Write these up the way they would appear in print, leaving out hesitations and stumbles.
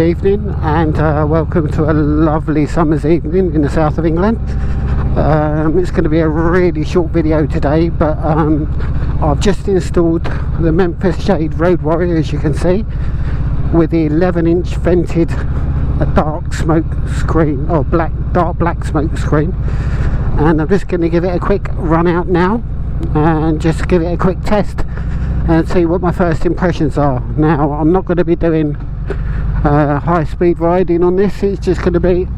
evening, and welcome to a lovely summer's evening in the south of England. It's going to be a really short video today, but I've just installed the Memphis Shades Road Warrior, as you can see, with the 11-inch vented dark smoke screen, or dark black smoke screen, and I'm just going to give it a quick run out now and just give it a quick test and see what my first impressions are. Now, I'm not going to be doing high speed riding on this. It's just going to be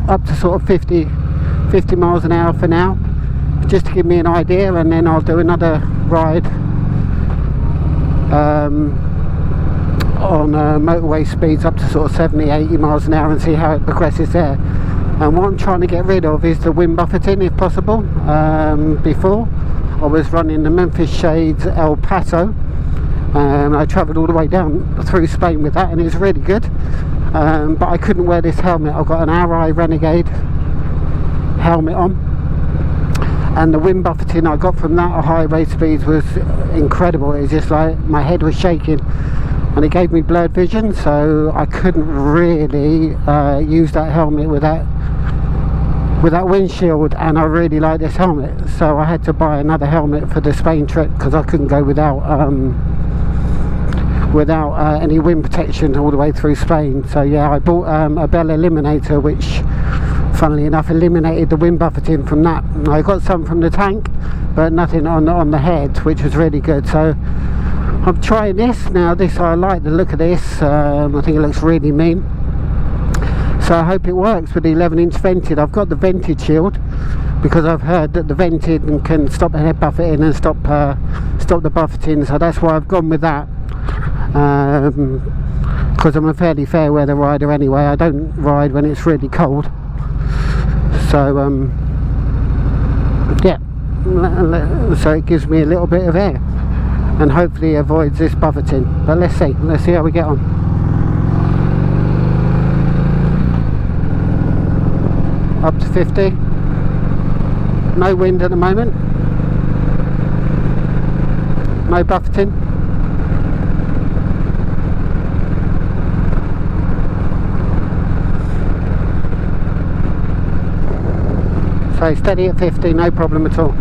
up to sort of 50 miles an hour for now, just to give me an idea, and then I'll do another ride on motorway speeds up to sort of 70-80 miles an hour and see how it progresses there. And what I'm trying to get rid of is the wind buffeting if possible. Before I was running the Memphis Shades El Paso, I travelled all the way down through Spain with that, and it was really good, but I couldn't wear this helmet. I've got an Harley Renegade helmet on, and the wind buffeting I got from that at highway speeds was incredible. It was just like my head was shaking, and it gave me blurred vision, so I couldn't really use that helmet with that windshield. And I really like this helmet, so I had to buy another helmet for the Spain trip, because I couldn't go without any wind protection all the way through Spain. So yeah, I bought a Bell Eliminator, which funnily enough eliminated the wind buffeting from that. I got some from the tank, but nothing on the head, which was really good. So I'm trying this now. I like the look of this. I think it looks really mean, so I hope it works with the 11-inch vented. I've got the vented shield because I've heard that the vented can stop the head buffeting and stop the buffeting, so that's why I've gone with that, because I'm a fairly fair weather rider anyway. I don't ride when it's really cold, so yeah, so it gives me a little bit of air and hopefully avoids this buffeting. But let's see how we get on. Up to 50, no wind at the moment, no buffeting. So steady at 50, no problem at all.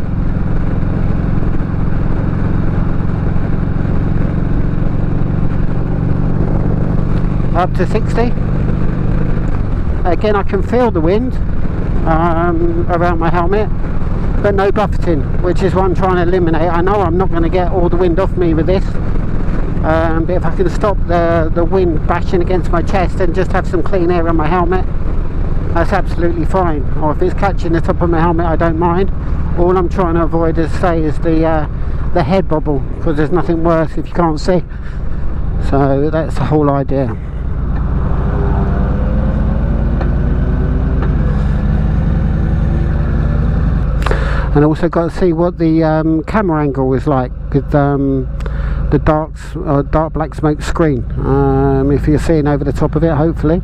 Up to 60. Again, I can feel the wind around my helmet, but no buffeting, which is what I'm trying to eliminate. I know I'm not going to get all the wind off me with this, but if I can stop the wind bashing against my chest and just have some clean air on my helmet, that's absolutely fine. Or if it's catching the top of my helmet, I don't mind. All I'm trying to avoid, as I say, is the head bobble, because there's nothing worse if you can't see. So that's the whole idea. And also got to see what the camera angle is like with the dark black smoke screen. If you're seeing over the top of it, hopefully.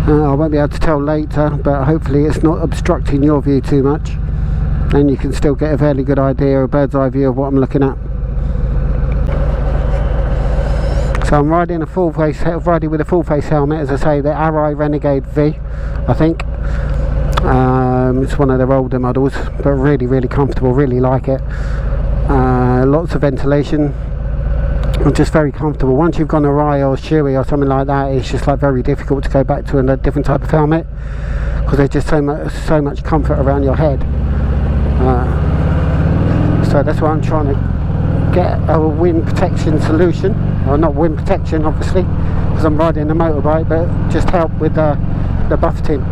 I won't be able to tell later, but hopefully it's not obstructing your view too much, and you can still get a fairly good idea, a bird's eye view of what I'm looking at. So I'm riding with a full face helmet, as I say, the Harley Renegade V, I think. It's one of their older models, but really comfortable, really like it. Lots of ventilation, and just very comfortable. Once you've gone awry or Shui or something like that, it's just like very difficult to go back to a different type of helmet, because there's just so much comfort around your head. So that's why I'm trying to get a wind protection solution, or not wind protection obviously, because I'm riding a motorbike, but just help with the buffeting.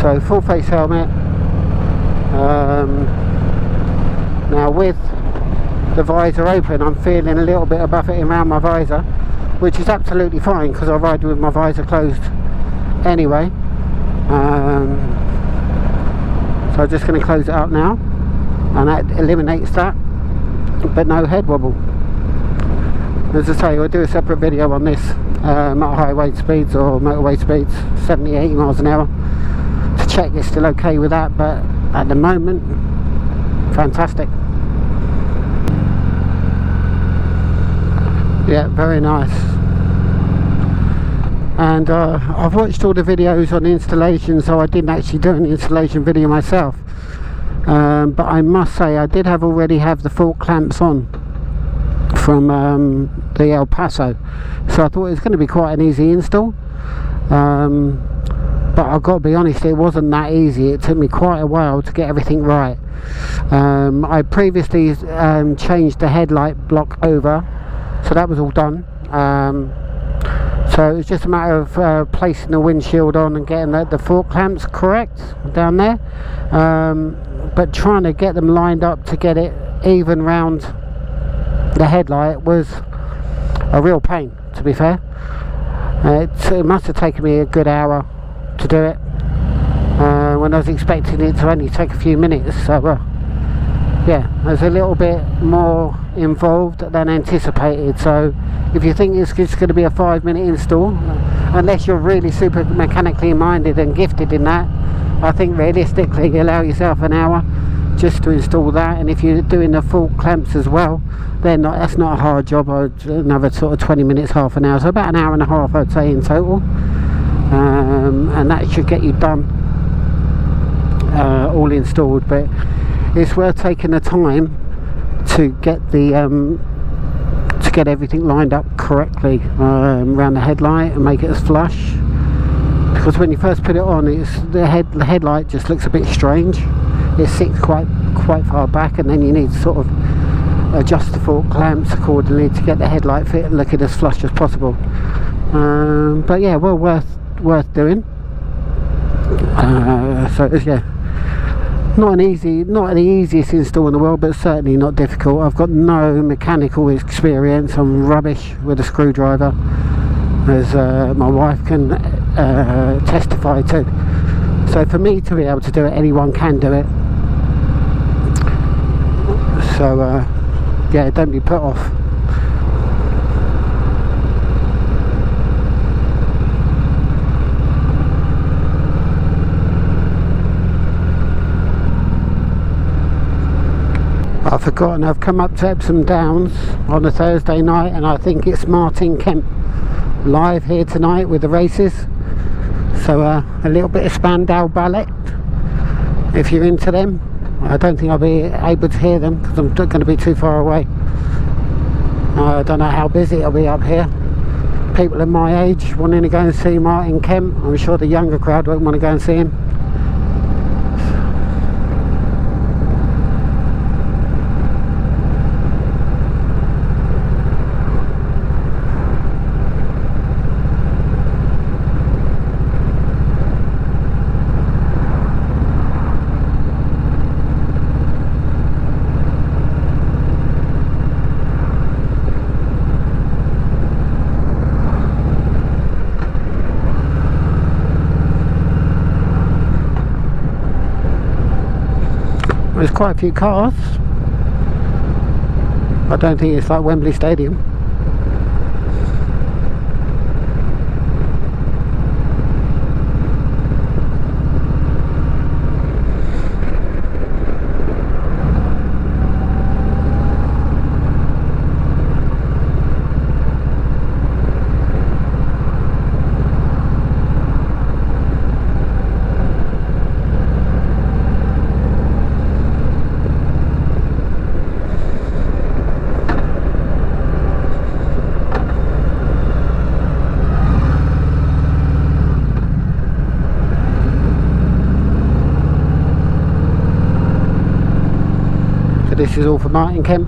So full face helmet. Now with the visor open, I'm feeling a little bit of buffeting around my visor, which is absolutely fine because I ride with my visor closed anyway. So I'm just going to close it up now, and that eliminates that, but no head wobble. As I say, I'll do a separate video on this at highway speeds or motorway speeds, 70-80 miles an hour, to check it's still okay with that. But at the moment, fantastic. Yeah, very nice. and I've watched all the videos on installation, so I didn't actually do an installation video myself, but I must say I did already have the fork clamps on from the El Paso, so I thought it was going to be quite an easy install, but I've got to be honest, it wasn't that easy. It took me quite a while to get everything right. I previously changed the headlight block over, so that was all done. So it was just a matter of placing the windshield on and getting the fork clamps correct down there, but trying to get them lined up to get it even round the headlight was a real pain, to be fair. It must have taken me a good hour to do it, when I was expecting it to only take a few minutes. So yeah, there's a little bit more involved than anticipated. So if you think it's just going to be a 5-minute install, unless you're really super mechanically minded and gifted in that, I think realistically allow yourself an hour just to install that. And if you're doing the full clamps as well, then that's not a hard job. Another sort of 20 minutes, half an hour, so about an hour and a half I'd say in total, and that should get you done, all installed. But it's worth taking the time to get everything lined up correctly around the headlight and make it as flush, because when you first put it on, the headlight just looks a bit strange. It sits quite far back, and then you need to sort of adjust the fork clamps accordingly to get the headlight fit looking as flush as possible. But yeah, well worth doing. So it's, yeah, not the easiest install in the world, but certainly not difficult. I've got no mechanical experience. I'm rubbish with a screwdriver, as my wife can testify to. So for me to be able to do it, anyone can do it. So yeah, don't be put off. I've forgotten, I've come up to Epsom Downs on a Thursday night, and I think it's Martin Kemp live here tonight with the races. So a little bit of Spandau Ballet, if you're into them. I don't think I'll be able to hear them because I'm going to be too far away. I don't know how busy it'll be up here. People of my age wanting to go and see Martin Kemp. I'm sure the younger crowd won't want to go and see him. There's quite a few cars. I don't think it's like Wembley Stadium. This is all for Martin Kemp.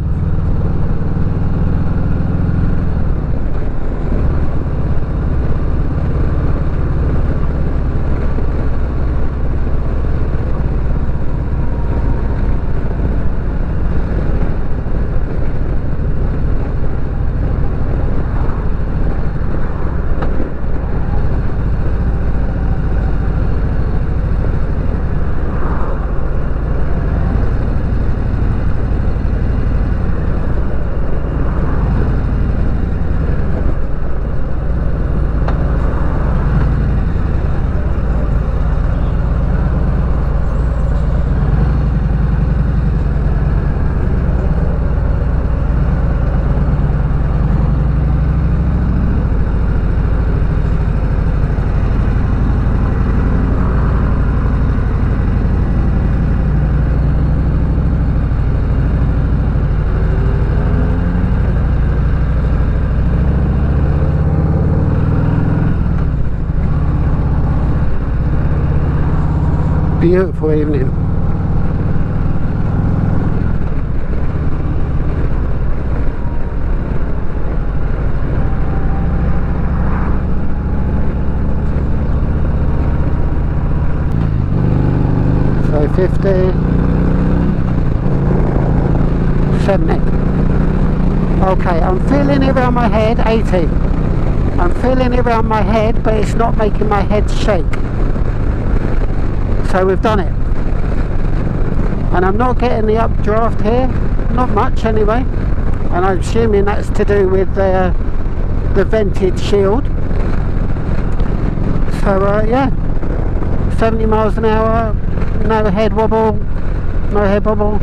Beautiful evening. So 50, 70. Okay, I'm feeling it around my head, 80. I'm feeling it around my head, but it's not making my head shake. So we've done it. And I'm not getting the updraft here, not much anyway. And I'm assuming that's to do with the vented shield. So yeah, 70 miles an hour, no head wobble, no head bobble.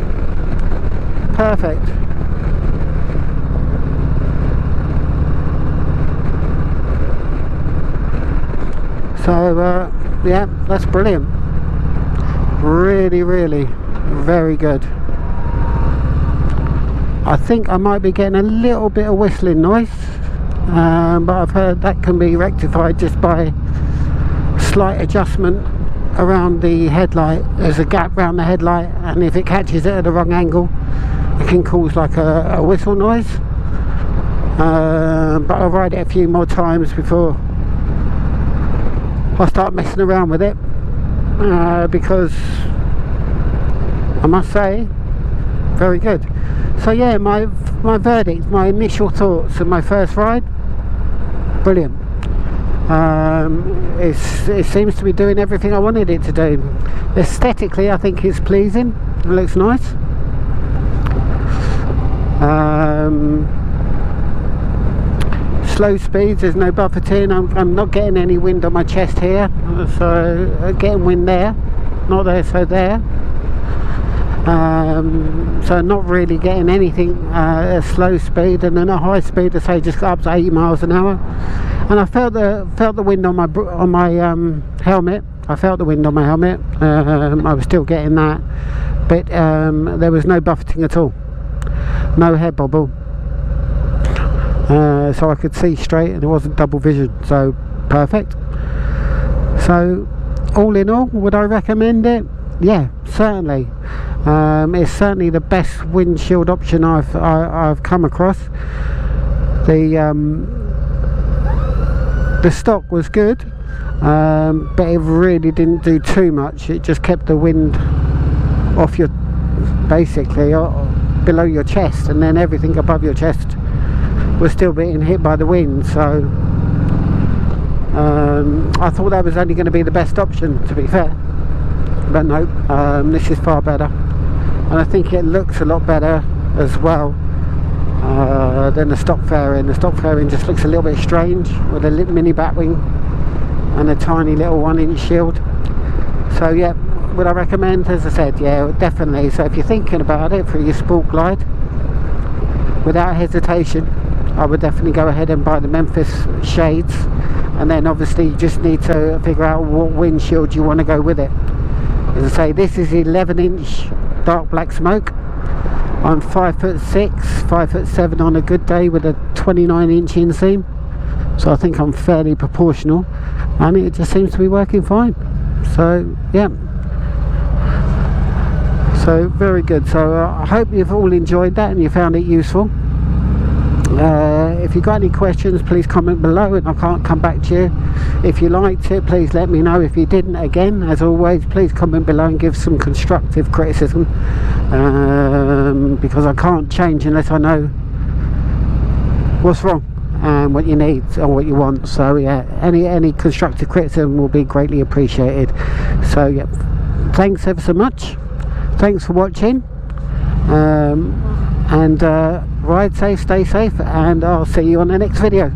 Perfect. So yeah, that's brilliant. Really, really very good. I think I might be getting a little bit of whistling noise, but I've heard that can be rectified just by slight adjustment around the headlight. There's a gap around the headlight, and if it catches it at the wrong angle, it can cause like a whistle noise. But I'll ride it a few more times before I start messing around with it, because I must say, very good. So yeah, my verdict, my initial thoughts of my first ride, brilliant. It seems to be doing everything I wanted it to do. Aesthetically, I think it's pleasing. It looks nice. Slow speeds, there's no buffeting. I'm not getting any wind on my chest here, so getting wind there, not there, so there. So not really getting anything at slow speed, and then at high speed, I say just got up to 80 miles an hour. And I felt the wind on my helmet. I felt the wind on my helmet. I was still getting that, but there was no buffeting at all, no head bobble. So I could see straight, and it wasn't double vision, so perfect. So all in all, would I recommend it? Yeah, certainly. It's certainly the best windshield option I've come across. The stock was good, but it really didn't do too much. It just kept the wind off your, basically below your chest, and then everything above your chest was still being hit by the wind. So I thought that was only going to be the best option, to be fair, but no, this is far better, and I think it looks a lot better as well than the stock fairing. The stock fairing just looks a little bit strange with a little mini batwing and a tiny little 1-inch shield. So yeah, would I recommend? As I said, yeah, definitely. So if you're thinking about it for your sport glide, without hesitation, I would definitely go ahead and buy the Memphis Shades, and then obviously you just need to figure out what windshield you want to go with it. As I say, this is 11-inch dark black smoke. I'm 5'6", 5'7" on a good day with a 29-inch inseam, so I think I'm fairly proportional, and it just seems to be working fine. So yeah, so very good. So I hope you've all enjoyed that and you found it useful. If you've got any questions, please comment below, and I can't come back to you. If you liked it, please let me know. If you didn't, again, as always, please comment below and give some constructive criticism, because I can't change unless I know what's wrong and what you need or what you want. So yeah, any constructive criticism will be greatly appreciated. So yeah, thanks ever so much. Thanks for watching, and ride safe, stay safe, and I'll see you on the next video.